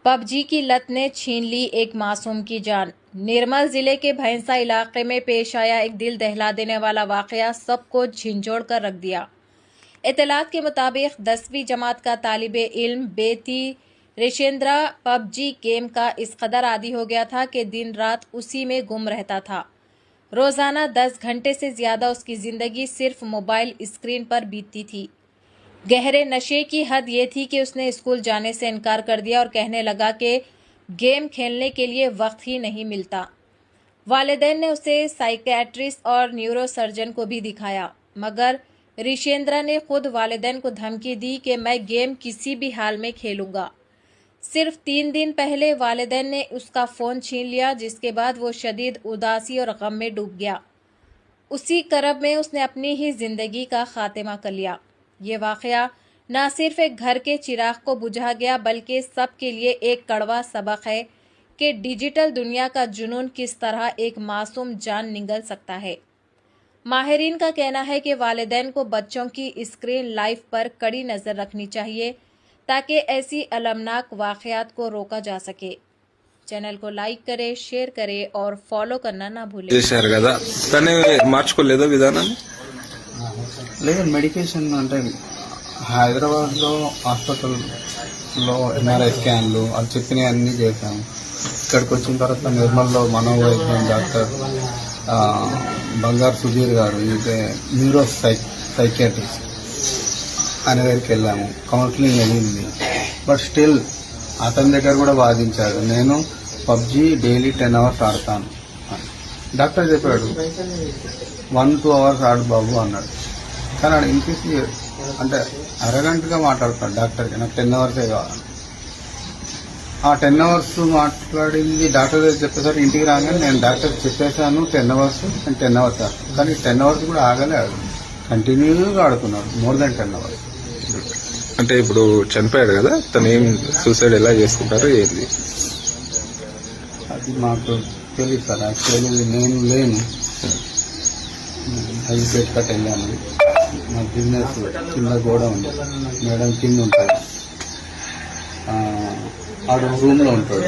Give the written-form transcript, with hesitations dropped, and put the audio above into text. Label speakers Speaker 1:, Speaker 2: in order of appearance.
Speaker 1: PUBG की लत ने छीन ली एक मासूम की जान। निर्मल जिले के भैंसा इलाके में पेश आया एक दिल दहला देने वाला वाकया सबको झिंझोड़ कर रख दिया। इत्तलात के मुताबिक 10वीं जमात का तालिबे इल्म बेती रिशेंद्रा पबजी गेम का इस कदर आदी हो गया था कि दिन रात उसी में गुम रहता था। रोजाना 10 घंटे से ज्यादा उसकी जिंदगी सिर्फ मोबाइल स्क्रीन पर बीतती थी। गहरे नशे की हद ये थी कि उसने स्कूल जाने से इनकार कर दिया और कहने लगा कि गेम खेलने के लिए वक्त ही नहीं मिलता। वालिदैन ने उसे साइकियाट्रिस्ट और न्यूरोसर्जन को भी दिखाया, मगर रिशेंद्रा ने खुद वालिदैन को धमकी दी कि मैं गेम किसी भी हाल में खेलूंगा। सिर्फ 3 दिन पहले वालिदैन ने उसका फ़ोन छीन लिया, जिसके बाद वो शदीद उदासी और गम में डूब गया। उसी करब में उसने अपनी ही जिंदगी का खात्मा कर लिया। ये वाकया न सिर्फ एक घर के चिराग को बुझा गया, बल्कि सबके लिए एक कड़वा सबक है कि डिजिटल दुनिया का जुनून किस तरह एक मासूम जान निगल सकता है। माहिरीन का कहना है कि वालिदैन को बच्चों की स्क्रीन लाइफ पर कड़ी नज़र रखनी चाहिए ताकि ऐसी अलमनाक वाकयात को रोका जा सके। चैनल को लाइक करें, शेयर करें और फॉलो करना ना भूलें।
Speaker 2: చేశారు కదా తనే మార్చుకోలేదా విధానాన్ని?
Speaker 3: లేదు, మెడికేషన్ అంటే హైదరాబాద్లో హాస్పిటల్లో ఎంఆర్ఐ స్కాన్లు అది చెప్పినవి అన్నీ చేశాము. ఇక్కడికి వచ్చిన తర్వాత నిర్మల్లో మనోవైద్యం డాక్టర్ బంగారు సుధీర్ గారు, ఇది న్యూరో సైకియాట్రిస్ట్ ఆయన దగ్గరికి వెళ్ళాము. కౌన్సిలింగ్ అయింది, బట్ స్టిల్ అతని దగ్గర కూడా వాదించాడు. నేను పబ్జీ డైలీ 10 hours ఆడతాను. డాక్టర్ చెప్పాడు 1-2 hours ఆడు బాబు అన్నాడు. కానీ ఆడ ఇంటికి అంటే అరగంటగా మాట్లాడతాడు డాక్టర్కి, నాకు 10 hours కావాలి. ఆ 10 hours మాట్లాడింది డాక్టర్ దగ్గర చెప్పేసరికి ఇంటికి రాగానే నేను డాక్టర్కి చెప్పేశాను 10 hours, నేను 10 hours ఆడతాను. కానీ 10 hours కూడా ఆగలే, కంటిన్యూగా ఆడుతున్నాడు, మోర్ దాన్ 10 hours.
Speaker 2: అంటే ఇప్పుడు చనిపోయాడు కదా, తను ఏం సూసైడ్ ఎలా చేసుకుంటారు ఏంది
Speaker 3: అది మాకు తెలియదు సార్. యాక్చువల్లీ నేను లేను, హైదరాబాద్ కట్ వెళ్ళాను. మా బిజినెస్ కింద కూడా ఉంది, మేడం కింద ఉంటాడు, ఆడ రూమ్లో ఉంటాడు.